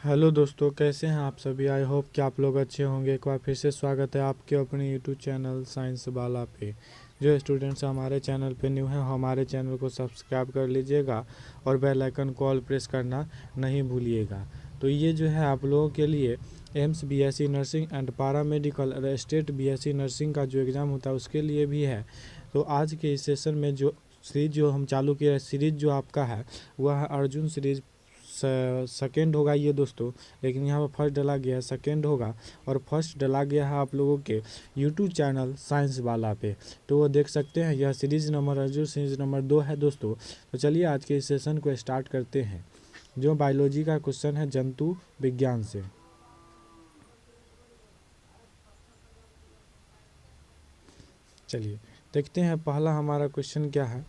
Hello दोस्तों, कैसे हैं आप सभी। आई होप कि आप लोग अच्छे होंगे। एक बार फिर से स्वागत है आपके अपने यूट्यूब चैनल साइंस वाला पे। जो स्टूडेंट्स हमारे चैनल पे न्यू हैं हमारे चैनल को सब्सक्राइब कर लीजिएगा और बेल आइकन को ऑल प्रेस करना नहीं भूलिएगा। तो ये जो है आप लोगों के लिए AIIMS BSc nursing and paramedical और स्टेट बीएससी नर्सिंग का जो एग्ज़ाम होता है उसके लिए भी है। तो आज के इस सेशन में जो सीरीज जो हम चालू किया है, सीरीज जो आपका है वह है अर्जुन सीरीज। सेकेंड होगा ये दोस्तों, लेकिन यहाँ पर फर्स्ट डला गया है, सेकेंड होगा। और फर्स्ट डला गया है आप लोगों के यूट्यूब चैनल साइंस वाला पे, तो वो देख सकते हैं। यह series number Arjun series number 2 है दोस्तों। तो चलिए आज के इस सेशन को स्टार्ट करते हैं। जो बायोलॉजी का क्वेश्चन है जंतु विज्ञान से। चलिए देखते हैं पहला हमारा क्वेश्चन क्या है।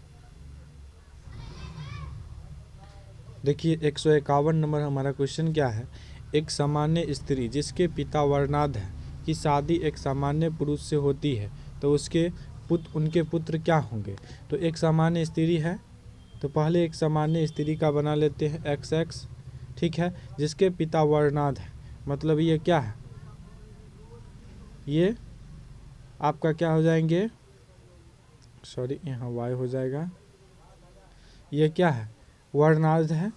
देखिए 151 नंबर हमारा क्वेश्चन क्या है। एक सामान्य स्त्री जिसके पिता वर्णाध है की शादी एक सामान्य पुरुष से होती है तो उनके पुत्र क्या होंगे। तो एक सामान्य स्त्री है, तो पहले एक सामान्य स्त्री का बना लेते हैं XX, ठीक है। जिसके पिता वर्णाध है, मतलब ये क्या है, ये आपका क्या हो जाएंगे, सॉरी यहाँ Y हो जाएगा। ये क्या है, वर्णाध है,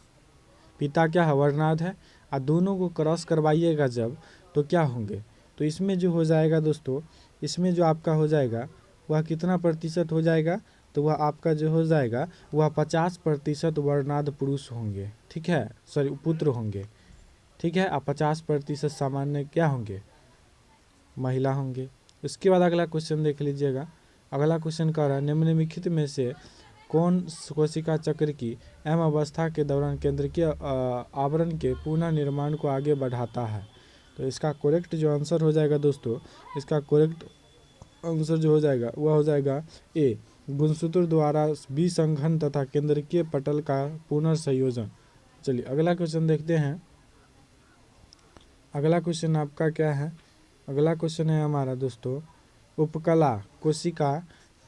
पिता क्या है, वर्णाध है। और दोनों को क्रॉस करवाइएगा जब, तो क्या होंगे। तो इसमें जो हो जाएगा दोस्तों, इसमें जो आपका हो जाएगा वह कितना प्रतिशत हो जाएगा, तो वह आपका जो हो जाएगा वह 50% वर्णाध पुरुष होंगे, ठीक है, सॉरी पुत्र होंगे, ठीक है। और 50% सामान्य क्या होंगे, महिला होंगे। उसके बाद अगला क्वेश्चन देख लीजिएगा। अगला क्वेश्चन कह रहा है निम्नलिखित में से कौन कोशिका चक्र की एम अवस्था के दौरान केंद्रीय आवरण के पुनः निर्माण को आगे बढ़ाता है। तो इसका करेक्ट जो आंसर हो जाएगा दोस्तों, इसका करेक्ट आंसर जो हो जाएगा वह हो जाएगा ए, गुणसूत्र द्वारा विसंघन तथा केंद्रीय पटल का पुनर्संयोजन। चलिए अगला क्वेश्चन देखते हैं। अगला क्वेश्चन आपका क्या है, अगला क्वेश्चन है हमारा दोस्तों, उपकला कोशिका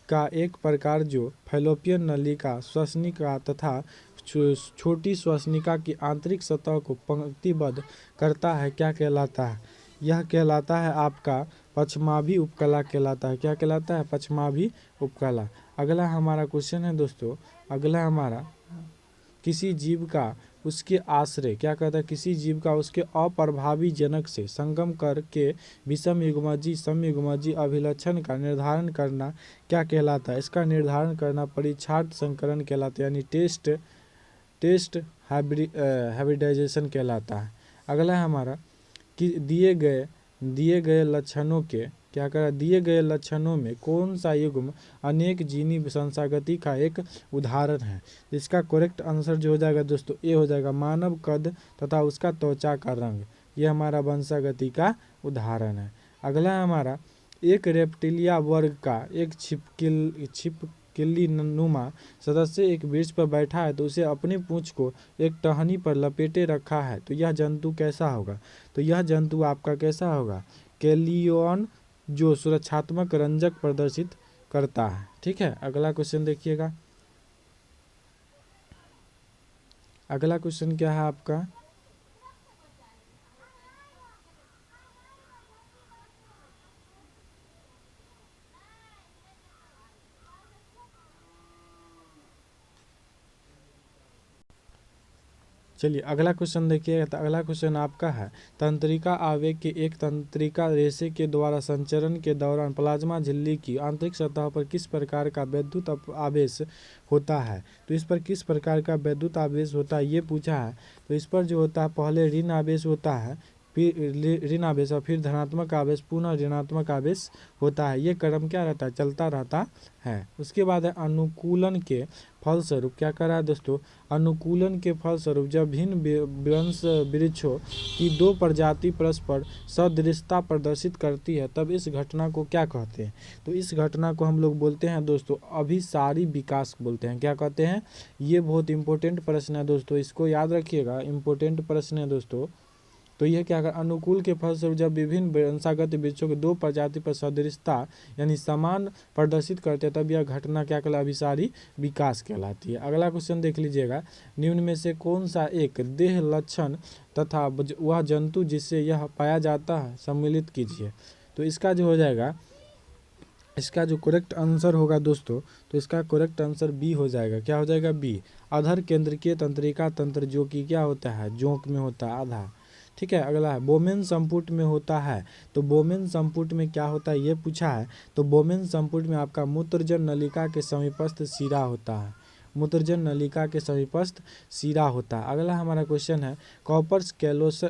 का एक प्रकार जो फैलोपियन नलिका श्वसनिका तथा छोटी श्वसनिका की आंतरिक सतह को पंक्तिबद्ध करता है क्या कहलाता है। यह कहलाता है आपका पश्चमाभि उपकला कहलाता है। क्या कहलाता है, पश्चमाभि उपकला। अगला हमारा क्वेश्चन है दोस्तों, अगला हमारा किसी जीव का उसके आश्रय क्या कहता है, किसी जीव का उसके अप्रभावी जनक से संगम करके विषम युग्मजी समयुग्मजी अभिलक्षण का निर्धारण करना क्या कहलाता है। इसका निर्धारण करना परीक्षार्थ संकरण कहलाता है, यानी टेस्ट हाइब्रिडाइजेशन कहलाता है। अगला है हमारा कि दिए गए लक्षणों के क्या करा, दिए गए लक्षणों में कौन सा युग्म अनेक जीनी संसागति का एक उदाहरण है। इसका करेक्ट आंसर जो हो जाएगा दोस्तों, ये हो जाएगा मानव कद तथा उसका त्वचा का रंग, ये हमारा वंशागति का उदाहरण है। अगला हमारा एक रेप्टिलिया वर्ग का एक छिपकली नुमा सदस्य एक वृक्ष पर बैठा है तो उसे अपनी पूंछ को एक टहनी पर लपेटे रखा है, तो यह जंतु कैसा होगा। तो यह जंतु आपका कैसा होगा, कैलियोन, जो सुरक्षात्मक रंजक प्रदर्शित करता है, ठीक है। अगला क्वेश्चन देखिएगा। अगला क्वेश्चन क्या है आपका, चलिए अगला क्वेश्चन देखिए। तो अगला क्वेश्चन आपका है तंत्रिका आवेग के एक तंत्रिका रेशे के द्वारा संचरण के दौरान प्लाज्मा झिल्ली की आंतरिक सतह पर किस प्रकार का विद्युत आवेश होता है। तो इस पर किस प्रकार का विद्युत आवेश होता है ये पूछा है। तो इस पर जो होता है पहले ऋण आवेश होता है, फिर ऋण आवेश और फिर धनात्मक आवेश, पुनः ऋणात्मक आवेश होता है। ये क्रम क्या रहता है, चलता रहता है। उसके बाद है अनुकूलन के फलस्वरूप क्या कर रहा है दोस्तों, अनुकूलन के फलस्वरूप जब भिन्न वंश वृक्षों की दो प्रजाति परस्पर सदृशता प्रदर्शित करती है तब इस घटना को क्या कहते हैं। तो इस घटना को हम लोग बोलते हैं दोस्तों अभिसारी विकास बोलते हैं। क्या कहते हैं, ये बहुत इंपॉर्टेंट प्रश्न है दोस्तों, इसको याद रखिएगा, इंपॉर्टेंट प्रश्न है दोस्तों। तो यह क्या कर अनुकूल के फलस्वरूप जब विभिन्न वंशागत वृक्षों के दो प्रजाति पर सदृशता यानी समान प्रदर्शित करते हैं तब यह घटना क्या कहलाती है, अभिसारी विकास कहलाती है। अगला क्वेश्चन देख लीजिएगा, निम्न में से कौन सा एक देह लक्षण तथा वह जंतु जिससे यह पाया जाता है सम्मिलित कीजिए। तो इसका जो हो जाएगा, इसका जो करेक्ट आंसर होगा दोस्तों, तो इसका करेक्ट आंसर बी हो जाएगा। क्या हो जाएगा? बी। अधर केंद्रकीय तंत्रिका तंत्र जो कि क्या होता है, जोंक में होता है आधा। ठीक है। अगला है बोमेन संपुट में होता है। तो बोमेन संपुट में क्या होता है ये पूछा है। तो बोमेन संपुट में आपका मूत्रजन नलिका के समीपस्थ शिरा होता है, मूत्रजन नलिका के समीपस्थ शिरा होता है। अगला हमारा क्वेश्चन है कॉपर्स कैलोस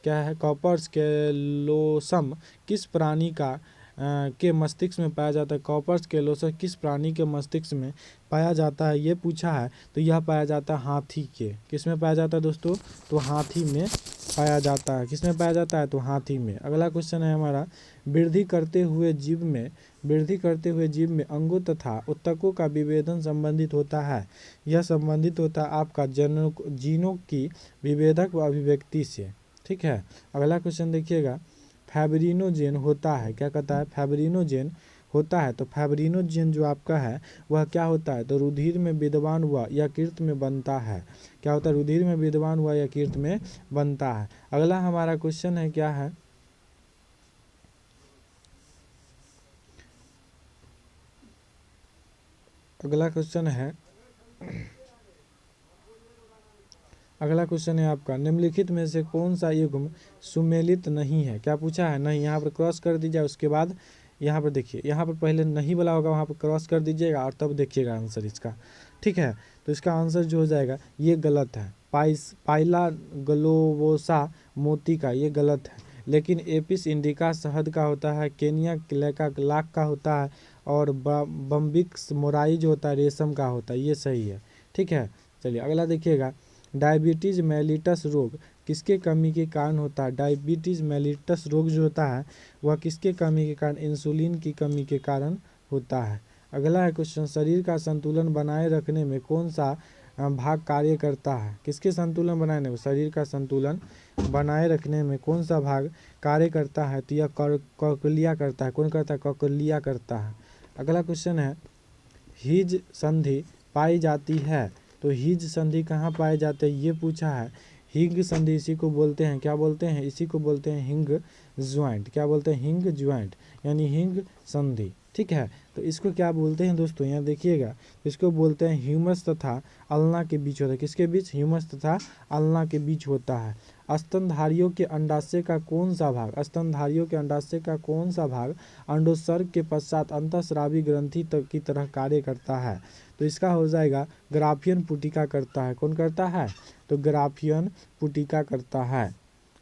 कॉपर्स कैलोसम किस प्राणी का के मस्तिष्क में पाया जाता है। कॉपर्स कैलोसम किस प्राणी के मस्तिष्क में पाया जाता है ये पूछा है। तो यह पाया जाता है हाथी के। किस में पाया जाता है दोस्तों? तो हाथी में पाया जाता है। किस में पाया जाता है? तो हाथी में। अगला क्वेश्चन है हमारा वृद्धि करते हुए जीव में अंगों तथा ऊतकों का विभेदन संबंधित होता है। यह संबंधित होता है आपका जीनों की विभेदक अभिव्यक्ति से। ठीक है। अगला क्वेश्चन देखिएगा, फाइब्रिनोजेन होता है। क्या कहता है? फाइब्रिनोजेन होता है। तो फाइब्रिनोजेन जो आपका है वह क्या होता है? तो रुधिर में विद्यमान हुआ यकृत में बनता है। क्या होता है? रुधिर में विद्यमान हुआ यकृत में बनता है। अगला हमारा क्वेश्चन है क्या है, अगला क्वेश्चन है आपका निम्नलिखित में से कौन सा युग्म सुमेलित नहीं है। क्या पूछा है? नहीं। यहाँ पर क्रॉस कर दीजिए। उसके बाद यहाँ पर देखिए, यहाँ पर पहले नहीं बोला होगा, वहाँ पर क्रॉस कर दीजिएगा और तब देखिएगा आंसर इसका। ठीक है। तो इसका आंसर जो हो जाएगा ये गलत है। पाइला ग्लोबोसा मोती का ये गलत है। लेकिन एपिस इंडिका शहद का होता है, केनिया लाख का होता है और बम्बिक्स मोराई जो होता है रेशम का होता है, ये सही है। ठीक है। चलिए अगला देखिएगा, डायबिटीज मेलिटस रोग किसके कमी के कारण होता है। डायबिटीज मेलिटस रोग जो होता है वह किसके कमी के कारण, इंसुलिन की कमी के कारण होता है। अगला है क्वेश्चन, शरीर का संतुलन बनाए रखने में कौन सा भाग कार्य करता है। किसके संतुलन बनाने में, शरीर का संतुलन बनाए रखने में कौन सा भाग कार्य करता है। तो यह कॉकलिया करता है। कौन करता है? कॉकलिया करता है। अगला क्वेश्चन है हिज संधि पाई जाती है। तो हिज संधि कहाँ पाए जाते हैं ये पूछा है। हिंग संधि इसी को बोलते हैं, क्या बोलते हैं? इसी को बोलते हैं हिंग ज्वाइंट। क्या बोलते हैं? हिंग ज्वाइंट यानी हिंग संधि। ठीक है। तो इसको क्या बोलते हैं दोस्तों, यहाँ देखिएगा, इसको बोलते हैं ह्यूमस तथा अल्ना के बीच होता है। किसके बीच? ह्यूमस तथा अल्ना के बीच होता है। स्तनधारियों के अंडाशय का कौन सा भाग, स्तनधारियों के अंडाशय का कौन सा भाग अंडोत्सर्ग के पश्चात अंतःस्रावी ग्रंथि की तरह कार्य करता है। तो इसका हो जाएगा ग्राफियन पुटिका करता है। कौन करता है? तो ग्राफियन पुटिका करता है।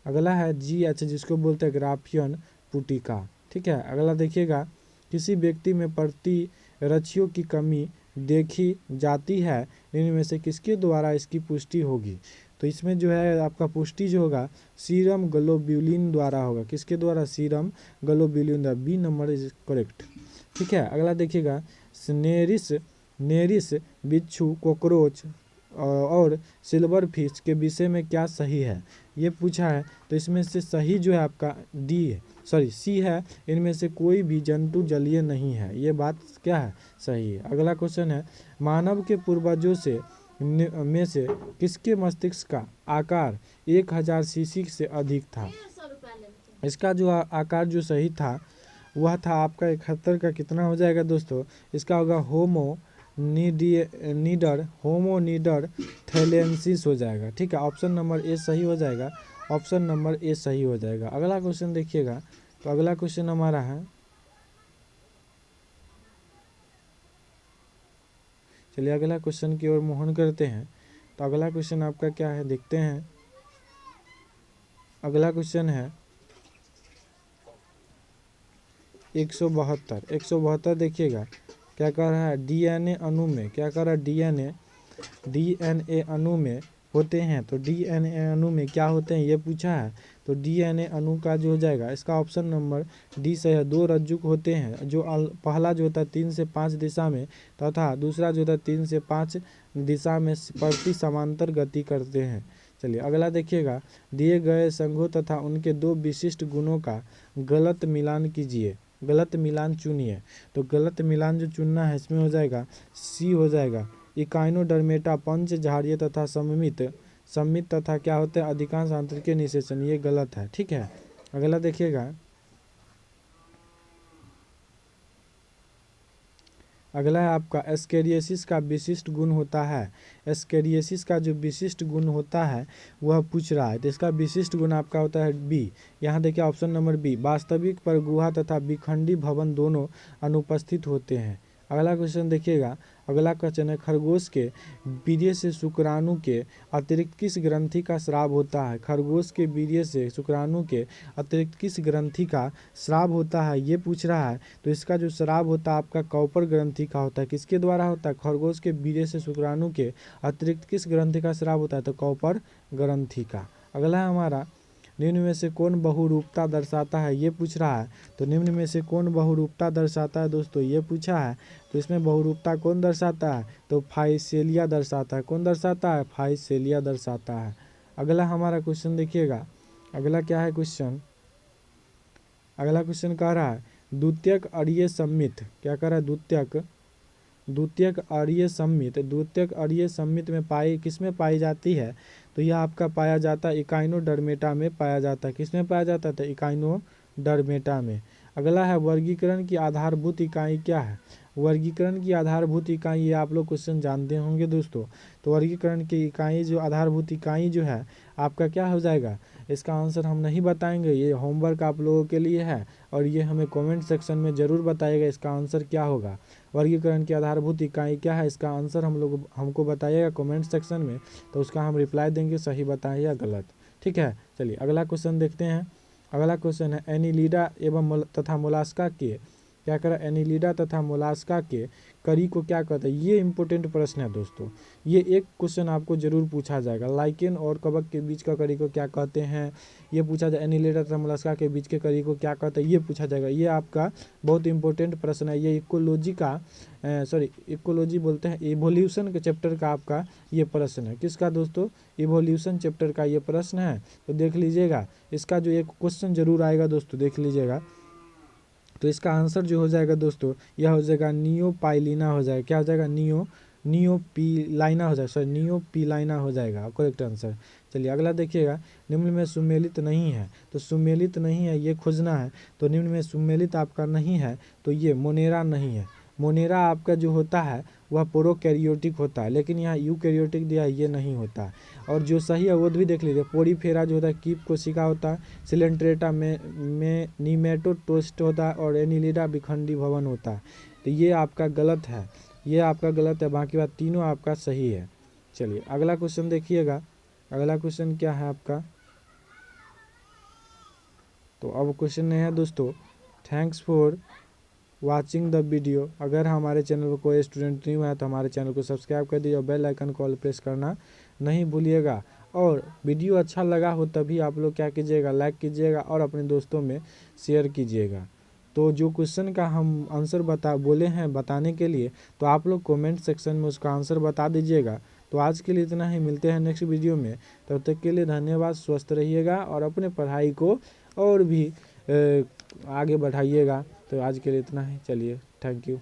अगला है GH जिसको बोलते हैं ग्राफियन पुटिका। ठीक है। अगला देखिएगा, किसी व्यक्ति में प्रतिरक्षियों की कमी देखी जाती है, इनमें से किसके द्वारा इसकी पुष्टि होगी। तो इसमें जो है आपका पुष्टि जो होगा सीरम ग्लोब्यूलिन द्वारा होगा। किसके द्वारा? सीरम ग्लोब्यूलिन द्वारा। B number is correct. ठीक है। अगला देखिएगा, नेरिस बिच्छू कॉकरोच और सिल्वर फिश के विषय में क्या सही है ये पूछा है। तो इसमें से सही जो है आपका सी है। इनमें से कोई भी जंतु जलीय नहीं है, ये बात क्या है? सही है। अगला क्वेश्चन है मानव के पूर्वजों में से किसके मस्तिष्क का आकार 1000 सीसी से अधिक था। इसका जो आकार जो सही था वह था आपका 71 का। कितना हो जाएगा दोस्तों? इसका होगा होमोनिडर थैलेंसिस हो जाएगा। ठीक है। ऑप्शन नंबर ए सही हो जाएगा। ऑप्शन नंबर ए सही हो जाएगा। अगला क्वेश्चन देखिएगा, तो अगला क्वेश्चन हमारा है, चलिए अगला क्वेश्चन की ओर मोहन करते हैं। तो अगला क्वेश्चन आपका क्या है देखते हैं। अगला क्वेश्चन है 172 देखिएगा, क्या कर रहा है? डीएनए अणु में क्या कर रहा है? डीएनए अणु में होते हैं। तो डीएनए अणु में क्या होते हैं ये पूछा है। तो डीएनए अणु का जो हो जाएगा इसका ऑप्शन नंबर डी सही है। 2 रज्जुक होते हैं, जो पहला जो होता है 3 से 5 दिशा में तथा दूसरा जो होता है 3 से 5 दिशा में प्रति समांतर गति करते हैं। चलिए अगला देखिएगा, दिए गए संघों तथा उनके दो विशिष्ट गुणों का गलत मिलान कीजिए, गलत मिलान चुनिए। तो गलत मिलान जो चुनना है इसमें हो जाएगा सी हो जाएगा, इकाइनोडर्मेटा पंच झाड़िये तथा सममित तथा क्या होते हैं अधिकांश आंतरिक निषेचन, ये गलत है। ठीक है, अगला देखिएगा, अगला है आपका एस्केरियासिस का विशिष्ट गुण होता है। एस्केरियासिस का जो विशिष्ट गुण होता है वह पूछ रहा है, तो इसका विशिष्ट गुण आपका होता है बी। यहाँ देखिए ऑप्शन नंबर बी, वास्तविक पर गुहा तथा विखंडी भवन दोनों अनुपस्थित होते हैं। अगला क्वेश्चन देखिएगा, अगला क्वेश्चन है, खरगोश के वीर्य से शुक्राणु के अतिरिक्त किस ग्रंथि का स्राव होता है। खरगोश के वीर्य से शुक्राणु के अतिरिक्त किस ग्रंथि का स्राव होता है, ये पूछ रहा है। तो इसका जो स्राव होता है आपका कॉपर ग्रंथि का होता है। किसके द्वारा होता है, खरगोश के वीर्य से शुक्राणु के अतिरिक्त किस ग्रंथि का स्राव होता है, तो कॉपर ग्रंथि का। अगला है हमारा, निम्न में से कौन बहुरूपता दर्शाता है, ये पूछ रहा है। तो निम्न में से कौन बहुरूपता दर्शाता है दोस्तों, ये पूछा है। तो इसमें बहुरूपता कौन दर्शाता है, तो फाइसेलिया दर्शाता है। कौन दर्शाता है, फाइसेलिया दर्शाता है। अगला हमारा क्वेश्चन देखिएगा, अगला क्या है क्वेश्चन, अगला क्वेश्चन कह रहा है द्वितीयक अरीय सममित, क्या कह रहा है, द्वितीयक अरीय सममित। द्वितीयक अरीय सममित में किसमें पाई जाती है, तो यह आपका पाया जाता है इकाइनोडर्मेटा में पाया जाता है। किसमें पाया जाता था, इकाइनोडर्मेटा में। अगला है वर्गीकरण की आधारभूत इकाई क्या है। वर्गीकरण की आधारभूत इकाई, ये आप लोग क्वेश्चन जानते होंगे दोस्तों। तो वर्गीकरण की इकाई जो आधारभूत इकाई जो है आपका क्या हो जाएगा, इसका आंसर हम नहीं बताएंगे, ये होमवर्क आप लोगों के लिए है और ये हमें कमेंट सेक्शन में ज़रूर बताइएगा इसका आंसर क्या होगा। वर्गीकरण की आधारभूत इकाई क्या है, इसका आंसर हमको बताइएगा कमेंट सेक्शन में, तो उसका हम रिप्लाई देंगे, सही बताएं या गलत। ठीक है, चलिए अगला क्वेश्चन देखते हैं। अगला क्वेश्चन है एनिलिडा एवं तथा मोलास्का के क्या करा, एनिलिडा तथा मोलास्का के करी को क्या कहते हैं। ये इंपॉर्टेंट प्रश्न है दोस्तों, ये एक क्वेश्चन आपको जरूर पूछा जाएगा। लाइकेन और कवक के बीच का करी को क्या कहते हैं, ये पूछा जाए। एनिलिडा तथा मोलास्का के बीच के करी को क्या कहते हैं, ये पूछा जाएगा। ये आपका बहुत इंपॉर्टेंट प्रश्न है। ये इकोलॉजी का इकोलॉजी बोलते हैं, इवोल्यूशन के चैप्टर का आपका ये प्रश्न है। किसका दोस्तों, इवोल्यूशन चैप्टर का ये प्रश्न है। तो देख लीजिएगा, इसका जो एक क्वेश्चन जरूर आएगा दोस्तों, देख लीजिएगा। तो इसका आंसर जो हो जाएगा दोस्तों, यह हो जाएगा नियोपाइलिना हो जाएगा। क्या हो जाएगा, नियोपीलाइना हो जाएगा, सॉरी नियोपीलाइना हो जाएगा करेक्ट आंसर। चलिए अगला देखिएगा, निम्न में सुमेलित नहीं है। तो सुमेलित नहीं है ये खोजना है। तो निम्न में सुमेलित आपका नहीं है, तो ये मोनेरा नहीं है। मोनेरा आपका जो होता है वह प्रोकैरियोटिक होता है, लेकिन यहाँ यूकैरियोटिक दिया है, ये नहीं होता है। और जो सही है वो भी देख लीजिए, पोरीफेरा जो होता है कीप कोशिका होता है, सिलेंट्रेटा में नीमेटोटोस्ट होता है, और एनिलिडा विखंडी भवन होता है। तो ये आपका गलत है, ये आपका गलत है, बाकी बात तीनों आपका सही है। चलिए अगला क्वेश्चन देखिएगा, अगला क्वेश्चन क्या है आपका। तो अब क्वेश्चन है दोस्तों, thanks for watching the video. अगर हमारे चैनल पर कोई स्टूडेंट न्यू है तो हमारे चैनल को सब्सक्राइब कर दीजिए और बेल आइकन को ऑल प्रेस करना नहीं भूलिएगा। और वीडियो अच्छा लगा हो तभी आप लोग क्या कीजिएगा, लाइक कीजिएगा और अपने दोस्तों में शेयर कीजिएगा। तो जो क्वेश्चन का हम आंसर बोले हैं बताने के लिए, तो आप लोग कमेंट सेक्शन में उसका आंसर बता दीजिएगा। तो आज के लिए इतना ही, मिलते हैं नेक्स्ट वीडियो में। तब तक के लिए धन्यवाद, स्वस्थ रहिएगा और अपने पढ़ाई को और भी आगे बढ़ाइएगा। तो आज के लिए इतना ही, चलिए थैंक यू।